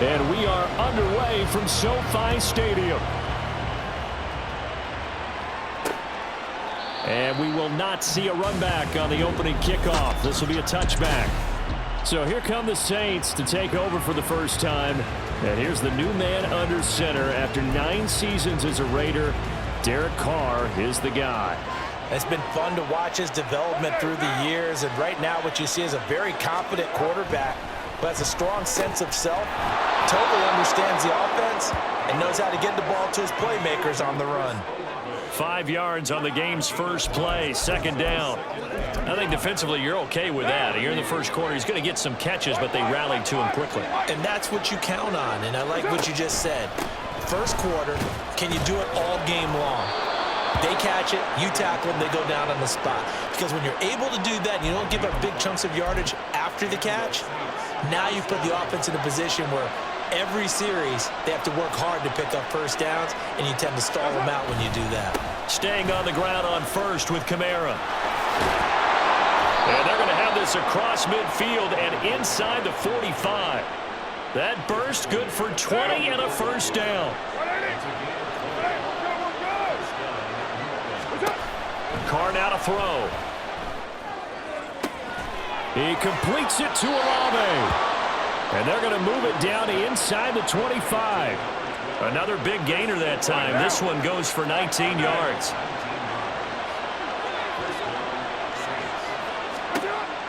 And we are underway from SoFi Stadium. And we will not see a run back on the opening kickoff. This will be a touchback. So here come the Saints to take over for the first time. And here's the new man under center after 9 seasons as a Raider. Derek Carr is the guy. It's been fun to watch his development through the years. And right now what you see is a very confident quarterback who has a strong sense of self, totally understands the offense, and knows how to get the ball to his playmakers on the run. 5 yards on the game's first play, second down. I think defensively you're okay with that. Here in the first quarter, he's going to get some catches, but they rallied to him quickly. And that's what you count on, and I like what you just said. First quarter, can you do it all game long? They catch it, you tackle them, they go down on the spot. Because when you're able to do that, and you don't give up big chunks of yardage after the catch, now you put the offense in a position where every series, they have to work hard to pick up first downs, and you tend to stall them out when you do that. Staying on the ground on first with Kamara. And they're going to have this across midfield and inside the 45. That burst good for 20 and a first down. Carr now to throw. He completes it to Olave. And they're going to move it down to inside the 25. Another big gainer that time. This one goes for 19 yards.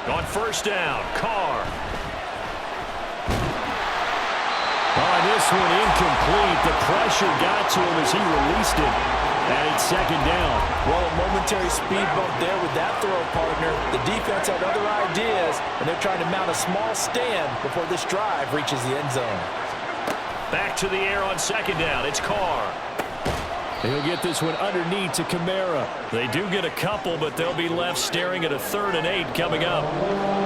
On first down, Carr. Oh, this one incomplete. The pressure got to him as he released it. And it's second down. Well, a momentary speed bump there with that throw, partner. The defense had other ideas, and they're trying to mount a small stand before this drive reaches the end zone. Back to the air on second down. It's Carr. He'll get this one underneath to Kamara. They do get a couple, but they'll be left staring at a 3rd and 8 coming up.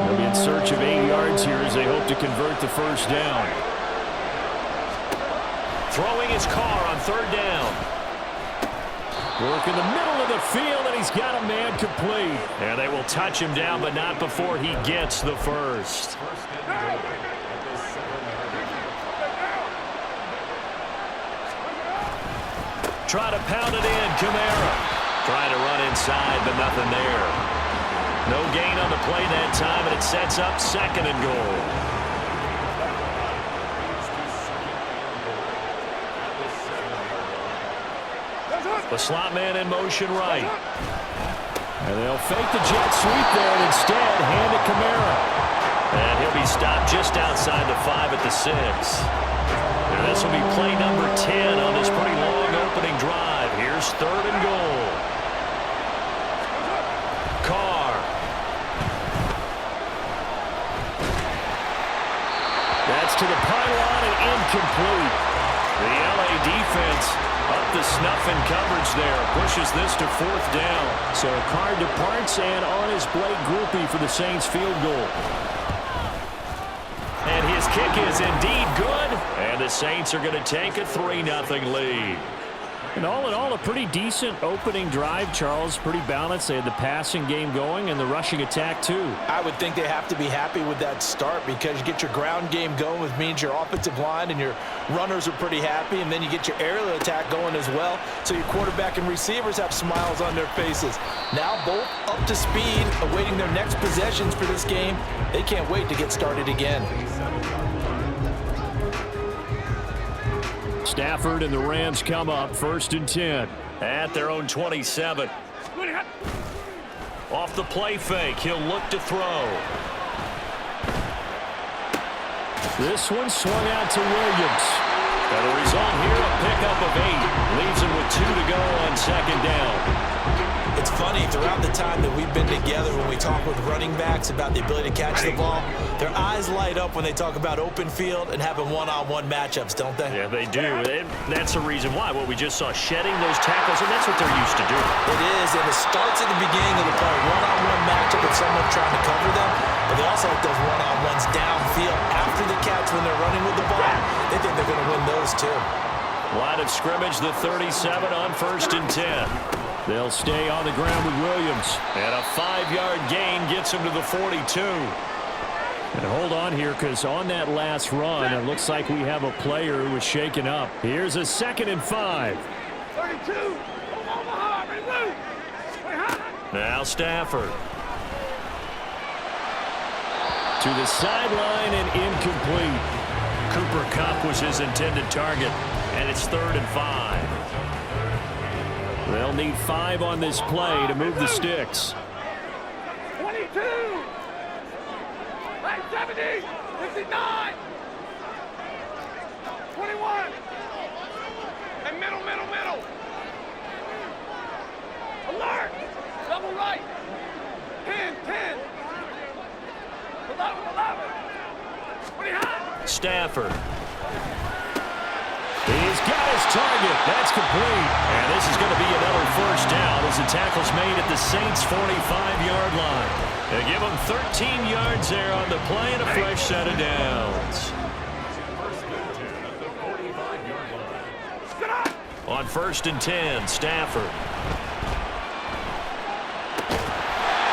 They'll be in search of 8 yards here as they hope to convert the first down. Throwing is Carr on 3rd down. Work in the middle of the field, and he's got a man complete. And they will touch him down, but not before he gets the first. Try to pound it in, Kamara. Trying to run inside, but nothing there. No gain on the play that time, and it sets up 2nd and goal. The slot man in motion right. And they'll fake the jet sweep there and instead hand it Kamara. And he'll be stopped just outside the 5 at the 6. And this will be play number 10 on this pretty long opening drive. Here's 3rd and goal. Carr. That's to the pylon and incomplete. The LA defense up the snuff in coverage there. Pushes this to 4th down. So Carr departs and on his Blake groupie for the Saints field goal. And his kick is indeed good. And the Saints are going to take a 3-0 lead. And all in all, a pretty decent opening drive, Charles. Pretty balanced. They had the passing game going and the rushing attack, too. I would think they have to be happy with that start because you get your ground game going, which means your offensive line and your runners are pretty happy, and then you get your aerial attack going as well, so your quarterback and receivers have smiles on their faces. Now both up to speed, awaiting their next possessions for this game. They can't wait to get started again. Stafford and the Rams come up 1st and 10 at their own 27. Off the play fake, he'll look to throw. This one swung out to Williams. And the result here, a pickup of 8. Leaves him with 2 to go on 2nd down. It's funny, throughout the time that we've been together, when we talk with running backs about the ability to catch the ball, their eyes light up when they talk about open field and having one-on-one matchups, don't they? Yeah, they do. And that's the reason why. What we just saw, shedding those tackles, and that's what they're used to doing. It is, and it starts at the beginning of the play. One-on-one matchup with someone trying to cover them, but they also like those one-on-ones downfield after the catch when they're running with the ball. They think they're going to win those, too. Line of scrimmage, the 37 on 1st and 10. They'll stay on the ground with Williams. And a 5-yard gain gets him to the 42. And hold on here, because on that last run, it looks like we have a player who was shaken up. Here's a 2nd and 5. 32. Omaha, ready, move. Now Stafford. To the sideline and incomplete. Cooper Kupp was his intended target, and it's 3rd and 5. They'll need 5 on this play to move the sticks. 22. 70. 59. 21. And middle. Alert. Double right. 10. 11. 20 high. Stafford. He's got his target. That's complete. And this is going to be another 1st down as the tackle's made at the Saints' 45-yard line. They give him 13 yards there on the play and a fresh set of downs. On 1st and 10, Stafford.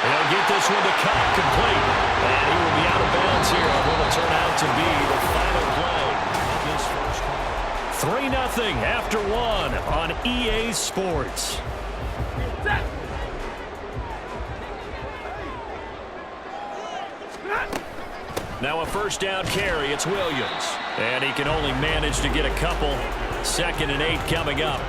He'll get this one to Kupp, complete. And he will be out of bounds here on what will turn out to be the final play of this first quarter. 3-0 after 1 on EA Sports. Now a 1st down carry. It's Williams. And he can only manage to get a couple. 2nd and 8 coming up.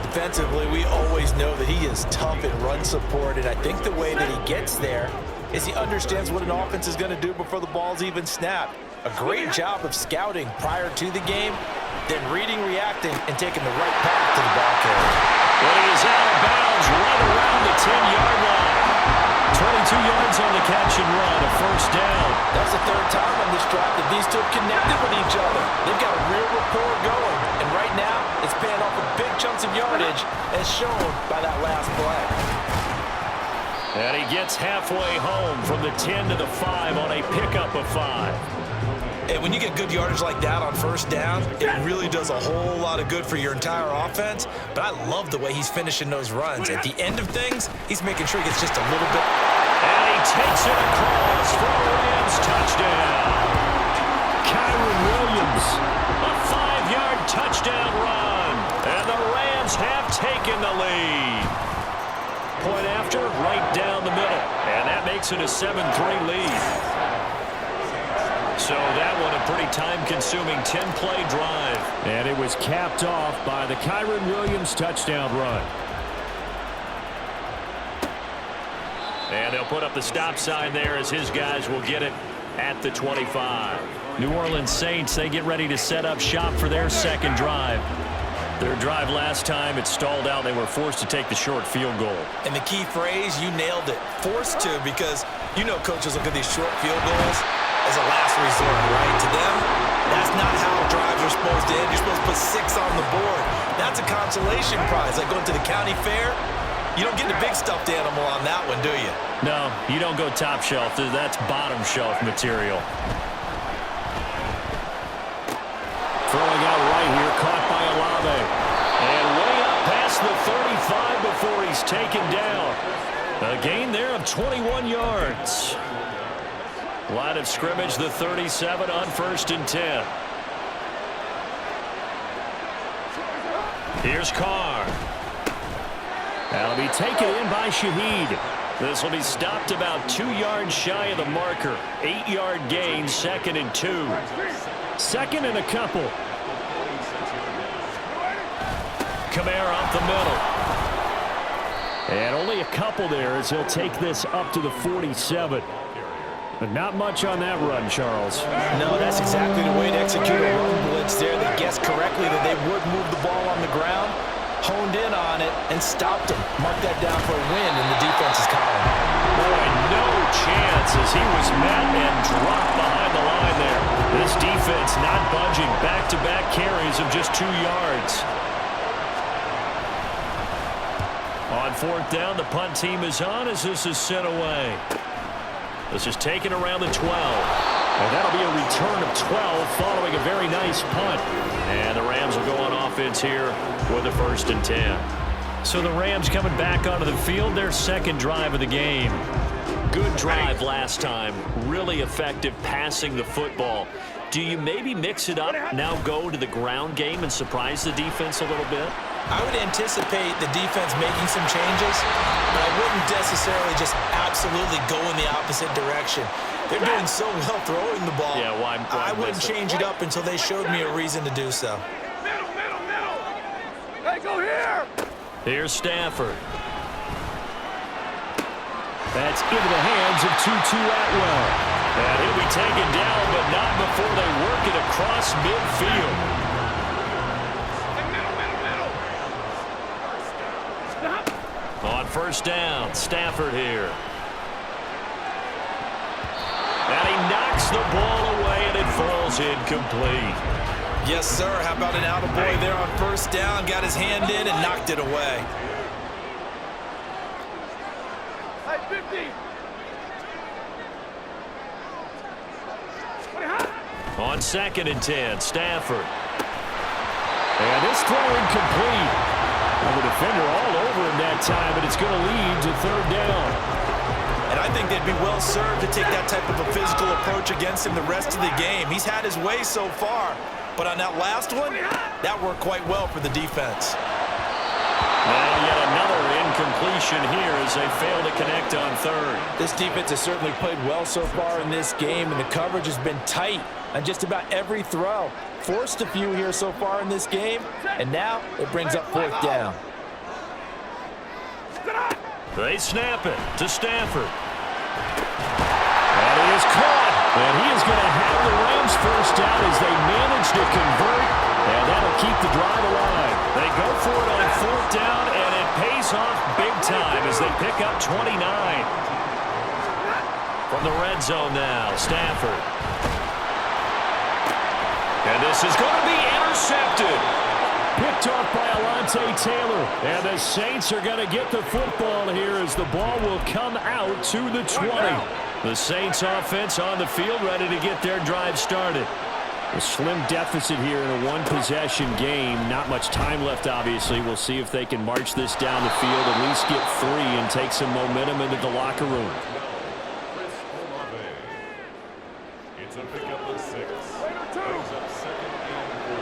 Defensively, we always know that he is tough in run support, and I think the way that he gets there is he understands what an offense is going to do before the ball's even snapped. A great job of scouting prior to the game, then reading, reacting, and taking the right path to the ball carrier. But he is out of bounds right around the 10-yard line. 22 yards on the catch and run, a 1st down. That's the 3rd time on this drive that these two have connected with each other. They've got a real rapport going, and right now it's paying off with big chunks of yardage as shown by that last play. And he gets halfway home from the 10 to the 5 on a pickup of 5. And when you get good yardage like that on 1st down, it really does a whole lot of good for your entire offense. But I love the way he's finishing those runs. At the end of things, he's making sure he gets just a little bit. And he takes it across for a Rams touchdown. Kyron Williams, a 5-yard touchdown run. And the Rams have taken the lead. Point after, right down the middle. And that makes it a 7-3 lead. So that one a pretty time-consuming 10-play drive. And it was capped off by the Kyron Williams touchdown run. And they'll put up the stop sign there as his guys will get it at the 25. New Orleans Saints, they get ready to set up shop for their 2nd drive. Their drive last time, it stalled out. They were forced to take the short field goal. And the key phrase, you nailed it. Forced to, because you know coaches look at these short field goals as a last resort, right? To them, that's not how drives are supposed to end. You're supposed to put 6 on the board. That's a consolation prize. Like going to the county fair, you don't get the big stuffed animal on that one, do you? No, you don't go top shelf. That's bottom shelf material. Throwing out right here, caught by Olave. And way up past the 35 before he's taken down. A gain there of 21 yards. Line of scrimmage, the 37 on 1st and 10. Here's Carr. That'll be taken in by Shaheed. This will be stopped about 2 yards shy of the marker. 8-yard gain, 2nd and 2. 2nd and a couple. Kamara up the middle. And only a couple there as he'll take this up to the 47. But not much on that run, Charles. No, that's exactly the way to execute a run blitz there. They guessed correctly that they would move the ball on the ground, honed in on it, and stopped him. Mark that down for a win in the defense's column. Boy, no chance as he was met and dropped behind the line there. This defense not budging. Back-to-back carries of just 2 yards. On 4th down, the punt team is on as this is sent away. This is taken around the 12. And that'll be a return of 12 following a very nice punt. And the Rams will go on offense here with the 1st and 10. So the Rams coming back onto the field, their 2nd drive of the game. Good drive last time. Really effective passing the football. Do you maybe mix it up, now go to the ground game and surprise the defense a little bit? I would anticipate the defense making some changes, but I wouldn't necessarily just absolutely go in the opposite direction. They're doing so well throwing the ball. Yeah, why I wouldn't change it up until they showed me a reason to do so. Middle, middle, middle. Hey, go here. Here's Stafford. That's into the hands of Tutu Atwell. And he'll be taken down, but not before they work it across midfield. Hey, middle, middle, middle. Stop. On first down, Stafford here. And he knocks the ball away, and it falls incomplete. Yes, sir. How about an attaboy there on first down? Got his hand in and knocked it away. Hey, 50. On 2nd and 10, Stafford. And this throw incomplete. And the defender all over him that time, but it's going to lead to 3rd down. And I think they'd be well served to take that type of a physical approach against him the rest of the game. He's had his way so far, but on that last one, that worked quite well for the defense. Now yet another incompletion here as they fail to connect on 3rd. This defense has certainly played well so far in this game, and the coverage has been tight on just about every throw. Forced a few here so far in this game, and now it brings up 4th down. They snap it to Stafford. And he is caught. And he is going to have the Rams first down as they manage to convert. And that'll keep the drive alive. They go for it on 4th down, and it pays off big time as they pick up 29. From the red zone now, Stafford. And this is going to be intercepted. Picked off by Alontae Taylor. And the Saints are going to get the football here as the ball will come out to the 20. The Saints offense on the field ready to get their drive started. A slim deficit here in a one-possession game. Not much time left, obviously. We'll see if they can march this down the field, at least get 3 and take some momentum into the locker room. It's a pickup of 6. Brings up 2nd and 4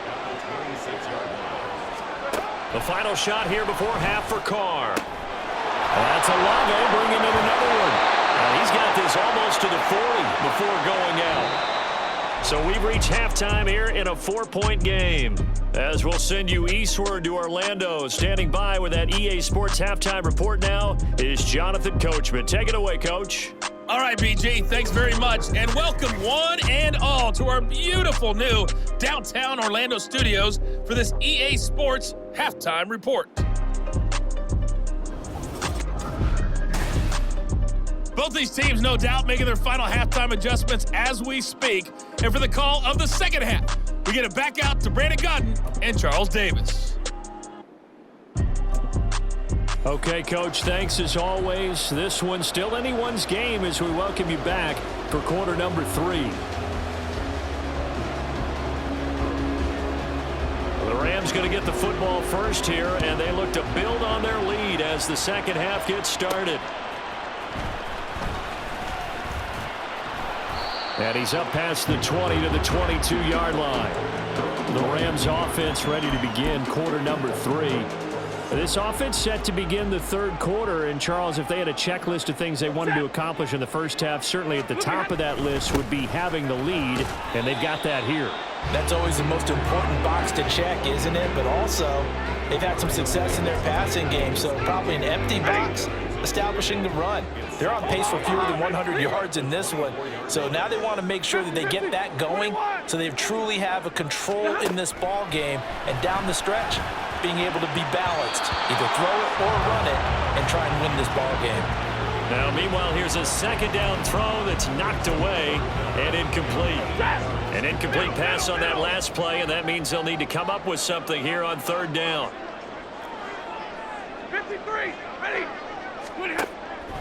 at the 26-yard line. The final shot here before half for Carr. That's Olave bringing in another one. He's got this almost to the 40 before going out. So we've reached halftime here in a 4-point game. As we'll send you eastward to Orlando. Standing by with that EA Sports halftime report now is Jonathan Coachman. Take it away, Coach. All right, BG, thanks very much. And welcome one and all to our beautiful new downtown Orlando studios for this EA Sports halftime report. Both these teams, no doubt, making their final halftime adjustments as we speak. And for the call of the second half, we get it back out to Brandon Godden and Charles Davis. Okay, Coach, thanks as always. This one's still anyone's game as we welcome you back for quarter number 3. The Rams going to get the football first here, and they look to build on their lead as the second half gets started. And he's up past the 20 to the 22-yard line. The Rams offense ready to begin quarter number 3. This offense set to begin the 3rd quarter. And, Charles, if they had a checklist of things they wanted to accomplish in the first half, certainly at the top of that list would be having the lead, and they've got that here. That's always the most important box to check, isn't it? But also, they've had some success in their passing game, so probably an empty box establishing the run. They're on pace for fewer than 100 yards in this one, so now they want to make sure that they get that going so they truly have a control in this ball game, and down the stretch, being able to be balanced, either throw it or run it, and try and win this ball game. Now, meanwhile, here's a second down throw that's knocked away and incomplete. An incomplete pass on that last play, and that means they'll need to come up with something here on 3rd down. 53, ready.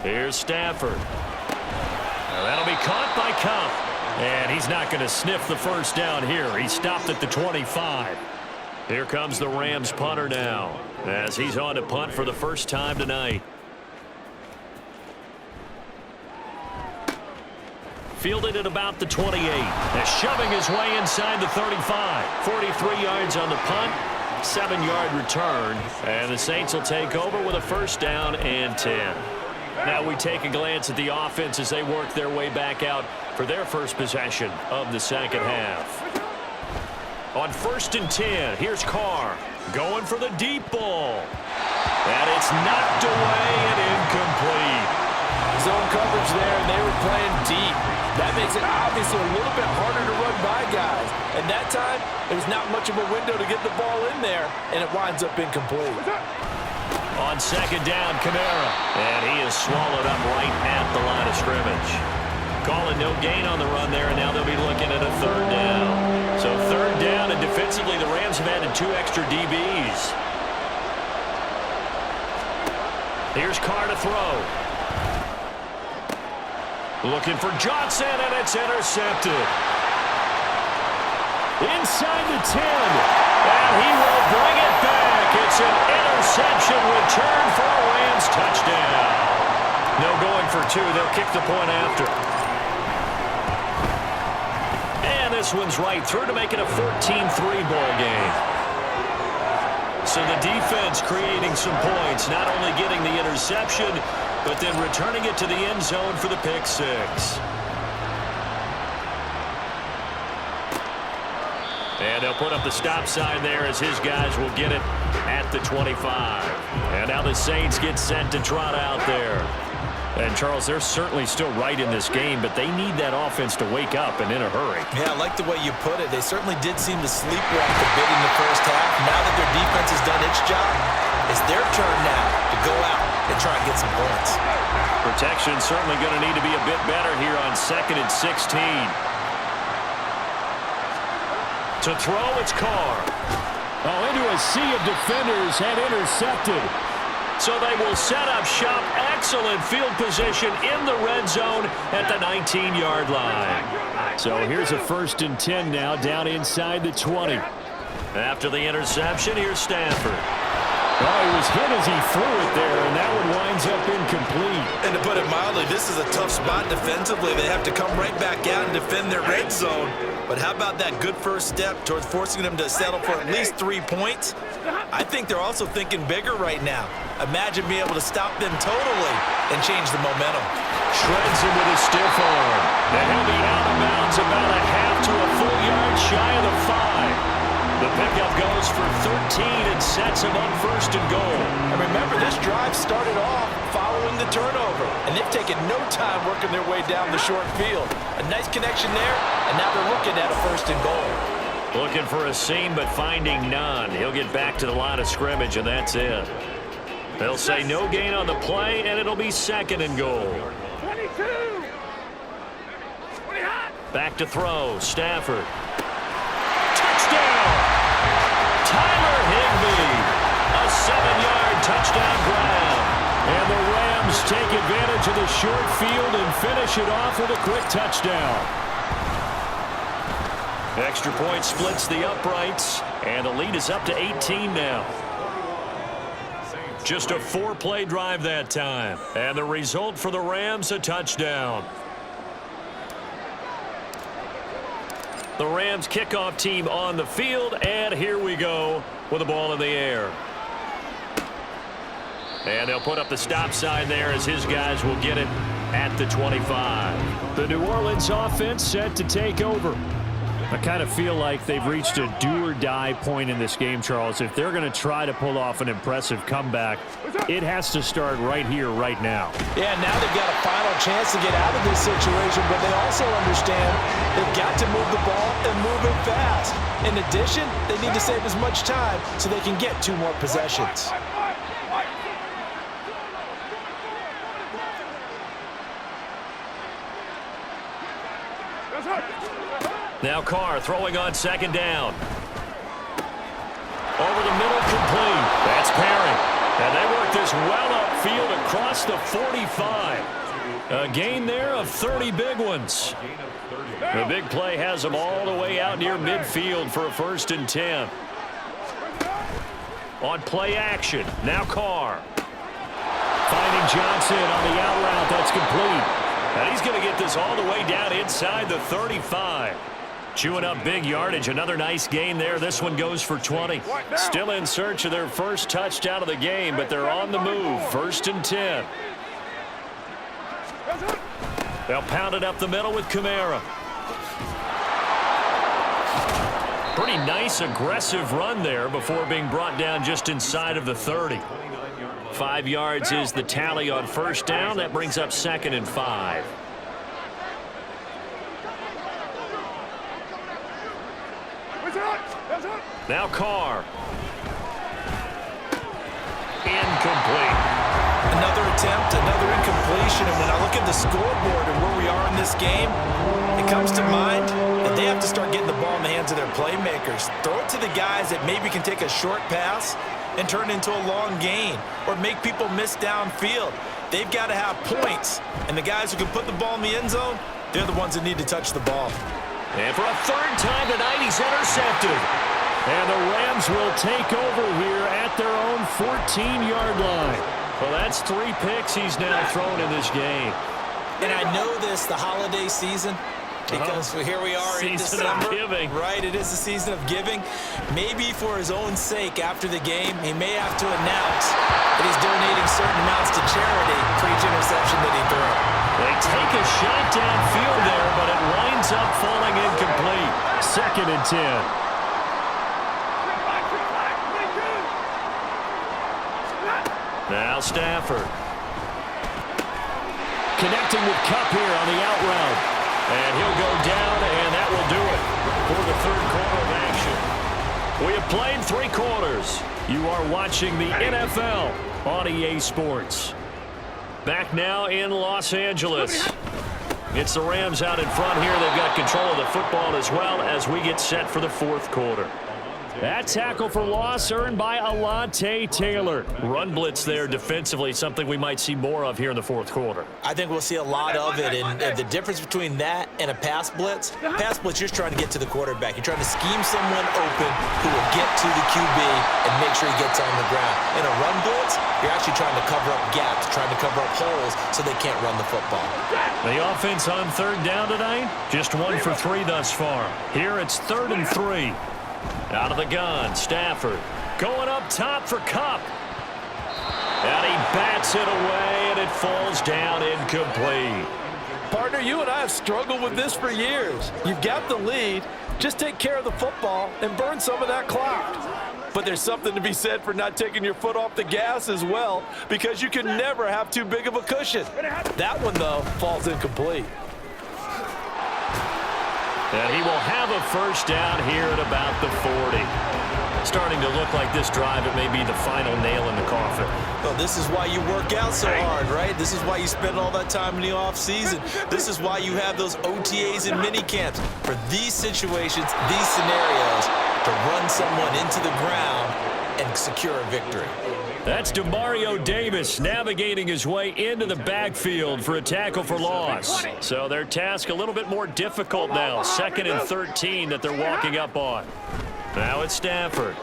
Here's Stafford. Now that'll be caught by Cup. And he's not going to sniff the first down here. He stopped at the 25. Here comes the Rams punter now as he's on to punt for the first time tonight. Fielded at about the 28. And shoving his way inside the 35. 43 yards on the punt. 7-yard return. And the Saints will take over with a first down and 10. Now we take a glance at the offense as they work their way back out for their first possession of the second half. On 1st and 10, here's Carr going for the deep ball. And it's knocked away and incomplete. Zone coverage there, and they were playing deep. That makes it obviously a little bit harder to run by guys. And that time, it was not much of a window to get the ball in there, and it winds up incomplete. On 2nd down, Kamara. And he is swallowed up right at the line of scrimmage. Calling no gain on the run there, and now they'll be looking at a 3rd down. So 3rd down, and defensively the Rams have added 2 extra DBs. Here's Carr to throw. Looking for Johnson, and it's intercepted. Inside the 10. And he will bring it back. It's an interception return for a Rams touchdown. No going for 2. They'll kick the point after. And this one's right through to make it a 14-3 ball game. So the defense creating some points, not only getting the interception, but then returning it to the end zone for the pick 6. And they'll put up the stop sign there as his guys will get it at the 25. And now the Saints get set to trot out there. And, Charles, they're certainly still right in this game, but they need that offense to wake up and in a hurry. Yeah, I like the way you put it. They certainly did seem to sleepwalk a bit in the first half. Now that their defense has done its job, it's their turn now to go out and try and get some points. Protection certainly going to need to be a bit better here on 2nd and 16. To throw, it's Carr. Oh, into a sea of defenders and intercepted. So they will set up shop. Excellent field position in the red zone at the 19-yard line. So here's a 1st and 10 now, down inside the 20. After the interception, here's Stafford. Oh, he was hit as he threw it there, and that one winds up incomplete. And to put it mildly, this is a tough spot defensively. They have to come right back out and defend their red zone. But how about that good first step towards forcing them to settle for at least 3 points? I think they're also thinking bigger right now. Imagine being able to stop them totally and change the momentum. Shreds him with a stiff arm. And he'll be out of bounds about a half to a full yard shy of the 5. The pickup goes for 13 and sets him up 1st and goal. And remember, this drive started off following the turnover, and they've taken no time working their way down the short field. A nice connection there, and now they're looking at a 1st and goal. Looking for a seam, but finding none. He'll get back to the line of scrimmage, and that's it. They'll say no gain on the play, and it'll be 2nd and goal. 22. Back to throw, Stafford. Touchdown! Tyler Higbee, a 7-yard touchdown grab. And the Rams take advantage of the short field and finish it off with a quick touchdown. Extra point splits the uprights, and the lead is up to 18 now. Just a 4-play drive that time. And the result for the Rams, a touchdown. The Rams kickoff team on the field, and here we go with the ball in the air. And they'll put up the stop sign there as his guys will get it at the 25. The New Orleans offense set to take over. I kind of feel like they've reached a do-or-die point in this game, Charles. If they're going to try to pull off an impressive comeback, it has to start right here, right now. Yeah, now they've got a final chance to get out of this situation, but they also understand they've got to move the ball and move it fast. In addition, they need to save as much time so they can get 2 more possessions. Now Carr throwing on 2nd down. Over the middle, complete. That's Perry. And they work this well upfield across the 45. A gain there of 30 big ones. The big play has them all the way out near midfield for a 1st and 10. On play action, now Carr. Finding Johnson on the out route, that's complete. And he's going to get this all the way down inside the 35. Chewing up big yardage. Another nice gain there. This one goes for 20. Still in search of their first touchdown of the game, but they're on the move. 1st and 10. They'll pound it up the middle with Kamara. Pretty nice, aggressive run there before being brought down just inside of the 30. 5 yards is the tally on 1st down. That brings up 2nd and 5. Now Carr. Incomplete. Another attempt, another incompletion, and when I look at the scoreboard and where we are in this game, it comes to mind that they have to start getting the ball in the hands of their playmakers. Throw it to the guys that maybe can take a short pass and turn it into a long gain or make people miss downfield. They've got to have points, and the guys who can put the ball in the end zone, they're the ones that need to touch the ball. And for a 3rd time tonight, he's intercepted. And the Rams will take over here at their own 14-yard line. Well, that's 3 picks he's now thrown in this game. And I know this, the holiday season, because here we are in December. Season of giving. Right, it is the season of giving. Maybe for his own sake after the game, he may have to announce that he's donating certain amounts to charity for each interception that he threw. They take a shot downfield there, but it winds up falling incomplete. 2nd and 10. Now Stafford. Connecting with Kupp here on the out route. And he'll go down, and that will do it for the 3rd quarter of action. We have played 3 quarters. You are watching the NFL on EA Sports. Back now in Los Angeles. It's the Rams out in front here. They've got control of the football as well as we get set for the 4th quarter. That tackle for loss earned by Alontae Taylor. Run blitz there defensively, something we might see more of here in the 4th quarter. I think we'll see a lot of it, and the difference between that and a pass blitz, you're just trying to get to the quarterback. You're trying to scheme someone open who will get to the QB and make sure he gets on the ground. In a run blitz, you're actually trying to cover up gaps, trying to cover up holes so they can't run the football. The offense on 3rd down tonight, just 1 for 3 thus far. Here it's 3rd and 3. Out of the gun, Stafford going up top for Kupp. And he bats it away, and it falls down incomplete. Partner, you and I have struggled with this for years. You've got the lead. Just take care of the football and burn some of that clock. But there's something to be said for not taking your foot off the gas as well, because you can never have too big of a cushion. That one, though, falls incomplete. And he will have a 1st down here at about the 40. Starting to look like this drive, it may be the final nail in the coffin. Well, this is why you work out so hard, right? This is why you spend all that time in the offseason. This is why you have those OTAs and mini camps. For these situations, these scenarios, to run someone into the ground and secure a victory. That's Demario Davis navigating his way into the backfield for a tackle for loss. So their task a little bit more difficult now. 2nd and 13 that they're walking up on. Now it's Stafford.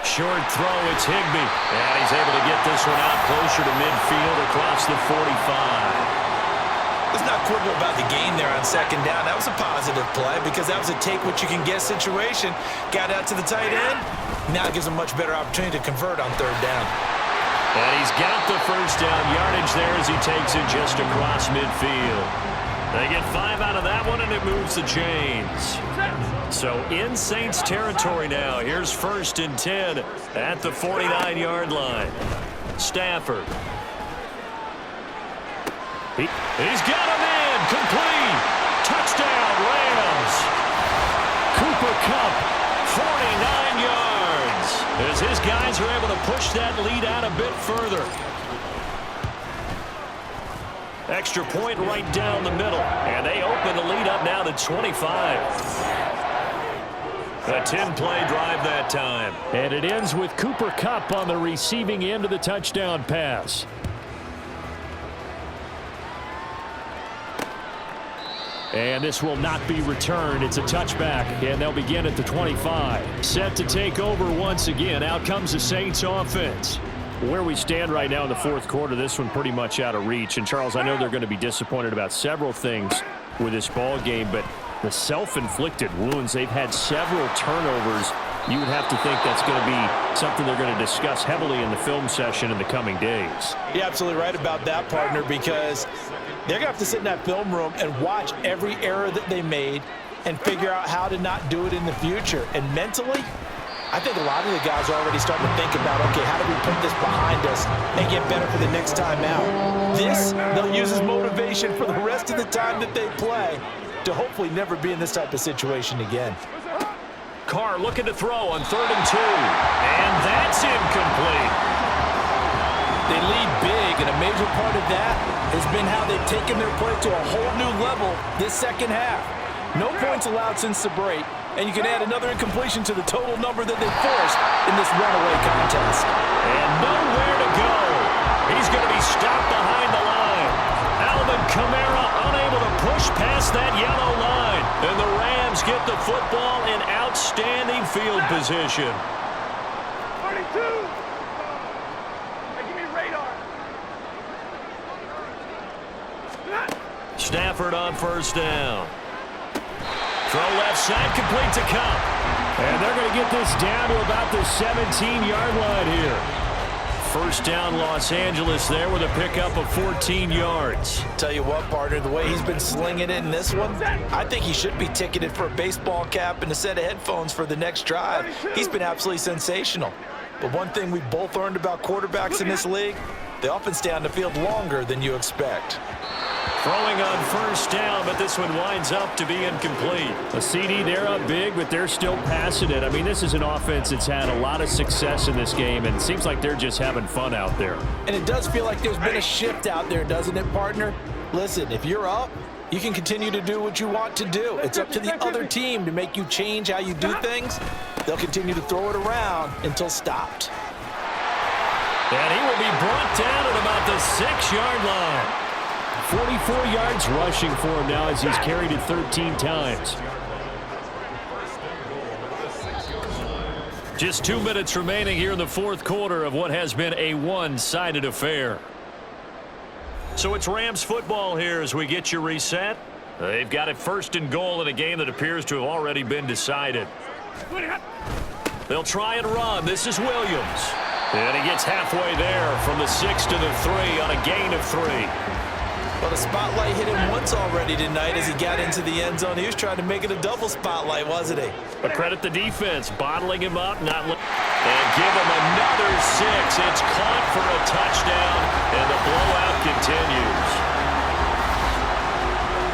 Short throw, it's Higbee. And he's able to get this one out closer to midfield across the 45. Let's not quibble about the gain there on 2nd down. That was a positive play because that was a take-what-you-can-get situation. Got out to the tight end. Now it gives them much better opportunity to convert on 3rd down. And he's got the 1st down yardage there as he takes it just across midfield. They get 5 out of that one, and it moves the chains. So in Saints territory now. Here's 1st and 10 at the 49-yard line. Stafford. He's got him in. Complete. Touchdown, Rams. Cooper Kupp, 49 yards. As his guys are able to push that lead out a bit further. Extra point right down the middle. And they open the lead up now to 25. A 10-play drive that time. And it ends with Cooper Kupp on the receiving end of the touchdown pass. And this will not be returned. It's a touchback, and they'll begin at the 25. Set to take over once again. Out comes the Saints offense. where we stand right now in the fourth quarter, this one pretty much out of reach. And, Charles, I know they're going to be disappointed about several things with this ball game, but the self-inflicted wounds, they've had several turnovers. You would have to think that's going to be something they're going to discuss heavily in the film session in the coming days. You're absolutely right about that, partner, because they're going to have to sit in that film room and watch every error that they made and figure out how to not do it in the future. And mentally, I think a lot of the guys are already starting to think about, okay, how do we put this behind us and get better for the next time out? This, they'll use as motivation for the rest of the time that they play to hopefully never be in this type of situation again. Carr looking to throw on 3rd and 2. And that's incomplete. They lead big, and a major part of that has been how they've taken their play to a whole new level this second half. No points allowed since the break, and you can add another incompletion to the total number that they forced in this runaway contest. And nowhere to go. He's going to be stopped behind the line. Alvin Kamara unable to push past that yellow line. And the Rams get the football in outstanding field position. 32. Hey, give me radar. Stafford on 1st down. Throw left side, complete to Cup. And they're going to get this down to about the 17-yard line here. 1st down Los Angeles there with a pickup of 14 yards. Tell you what, partner, the way he's been slinging it in this one, I think he should be ticketed for a baseball cap and a set of headphones for the next drive. He's been absolutely sensational. But one thing we both learned about quarterbacks in this league, they often stay on the field longer than you expect. Throwing on 1st down, but this one winds up to be incomplete. A CD, they're up big, but they're still passing it. I mean, this is an offense that's had a lot of success in this game, and it seems like they're just having fun out there. And it does feel like there's been a shift out there, doesn't it, partner? Listen, if you're up, you can continue to do what you want to do. It's up to the other team to make you change how you do things. They'll continue to throw it around until stopped. And he will be brought down at about the 6-yard line. 44 yards rushing for him now as he's carried it 13 times. Just 2 minutes remaining here in the fourth quarter of what has been a one-sided affair. So it's Rams football here as we get you reset. They've got it 1st and goal in a game that appears to have already been decided. They'll try and run. This is Williams. And he gets halfway there from the 6 to the 3 on a gain of 3. Well, the spotlight hit him once already tonight as he got into the end zone. He was trying to make it a double spotlight, wasn't he? But credit the defense, bottling him up, and give him another 6. It's caught for a touchdown, and the blowout continues.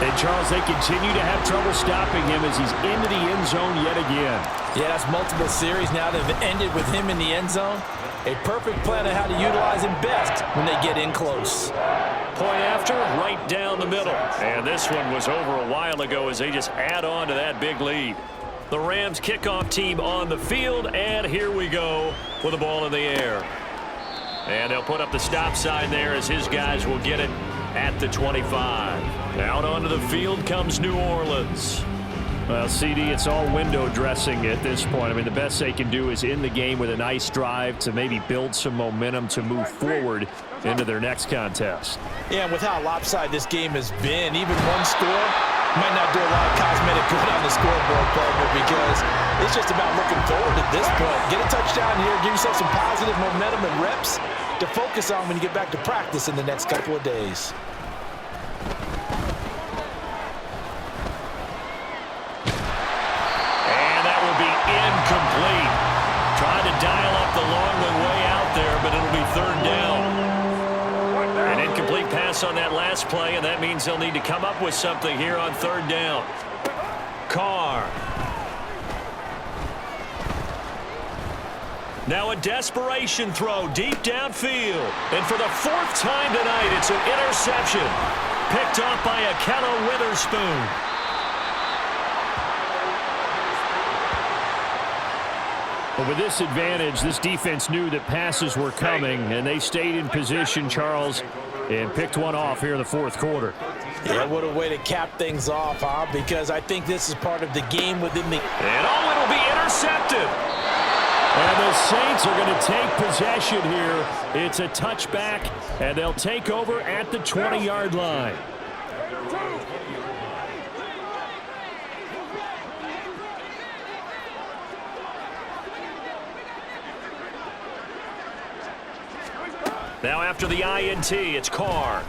And, Charles, they continue to have trouble stopping him as he's into the end zone yet again. Yeah, that's multiple series now that have ended with him in the end zone. A perfect plan of how to utilize him best when they get in close. Point after, right down the middle. And this one was over a while ago as they just add on to that big lead. The Rams kickoff team on the field, and here we go with the ball in the air. And they'll put up the stop sign there as his guys will get it at the 25. Out onto the field comes New Orleans. Well, CD, it's all window dressing at this point. I mean, the best they can do is in the game with a nice drive to maybe build some momentum to move forward into their next contest. Yeah, and with how lopsided this game has been, even one score might not do a lot of cosmetic good on the scoreboard, partner, because it's just about looking forward at this point. Get a touchdown here, give yourself some positive momentum and reps to focus on when you get back to practice in the next couple of days. Incomplete. Trying to dial up the long way out there, but it'll be 3rd down. An incomplete pass on that last play, and that means they'll need to come up with something here on 3rd down. Carr. Now a desperation throw deep downfield. And for the 4th time tonight, it's an interception. Picked off by Akello Witherspoon. But with this advantage, this defense knew that passes were coming, and they stayed in position, Charles, and picked one off here in the fourth quarter. Yeah, what a way to cap things off, huh? Because I think this is part of the game within the... And it'll be intercepted. And the Saints are going to take possession here. It's a touchback, and they'll take over at the 20-yard line. Now after the INT, it's Carr.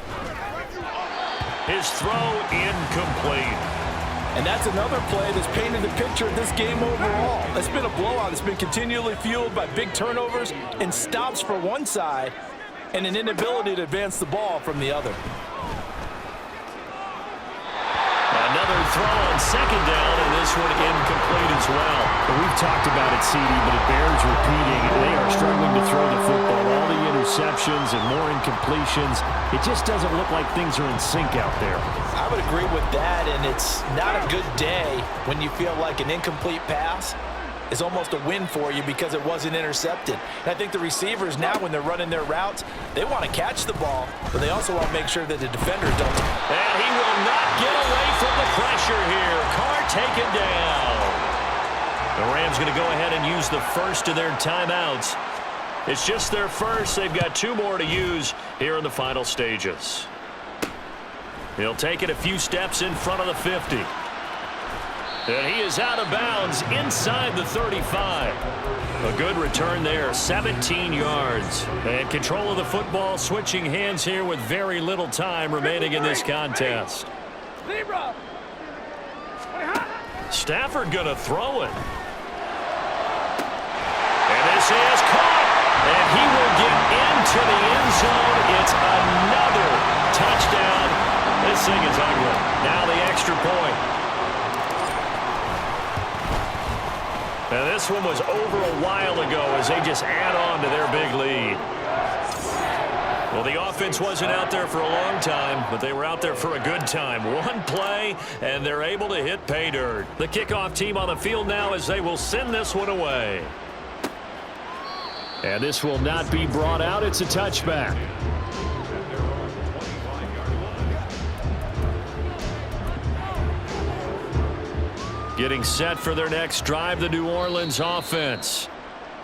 His throw incomplete. And that's another play that's painted the picture of this game overall. It's been a blowout. It's been continually fueled by big turnovers and stops for one side and an inability to advance the ball from the other. Another throw on second down, and this one incomplete as well. We've talked about it, CD, but it bears repeating. They are struggling to throw the football. All the interceptions and more incompletions. It just doesn't look like things are in sync out there. I would agree with that, and it's not a good day when you feel like an incomplete pass is almost a win for you because it wasn't intercepted. And I think the receivers now, when they're running their routes, they want to catch the ball, but they also want to make sure that the defenders don't. And he will not get away from the pressure here. Carr taken down. The Rams going to go ahead and use the first of their timeouts. It's just their first. They've got 2 more to use here in the final stages. He'll take it a few steps in front of the 50. And he is out of bounds inside the 35. A good return there, 17 yards. And control of the football, switching hands here with very little time remaining in this contest. Stafford going to throw it. And this is caught. And he will get into the end zone. It's another touchdown. This thing is ugly. Now the extra point. Now this one was over a while ago as they just add on to their big lead. Well, the offense wasn't out there for a long time, but they were out there for a good time. One play, and they're able to hit pay dirt. The kickoff team on the field now as they will send this one away. And this will not be brought out. It's a touchback. Getting set for their next drive, the New Orleans offense.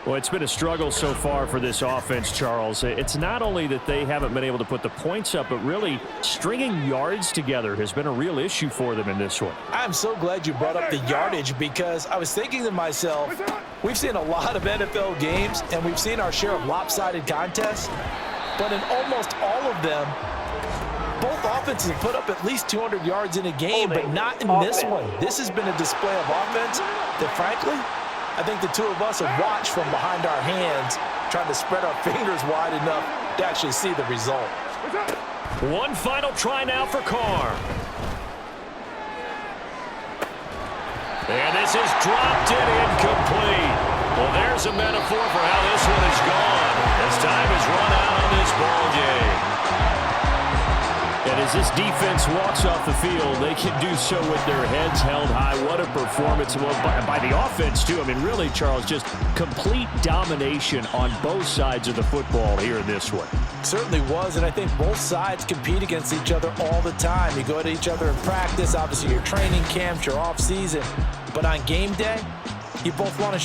Well, it's been a struggle so far for this offense, Charles. It's not only that they haven't been able to put the points up, but really stringing yards together has been a real issue for them in this one. I'm so glad you brought up the yardage because I was thinking to myself, we've seen a lot of NFL games and we've seen our share of lopsided contests, but in almost all of them, both offenses have put up at least 200 yards in a game, but not in this one. This has been a display of offense that, frankly, I think the two of us have watched from behind our hands, trying to spread our fingers wide enough to actually see the result. One final try now for Carr. And this is dropped in incomplete. Well, there's a metaphor for how this one is gone as time has run out on this ball game. And as this defense walks off the field, they can do so with their heads held high. What a performance by the offense, too. I mean, really, Charles, just complete domination on both sides of the football here in this one. Certainly was, and I think both sides compete against each other all the time. You go to each other in practice, obviously your training camps, your off season, but on game day, you both want to show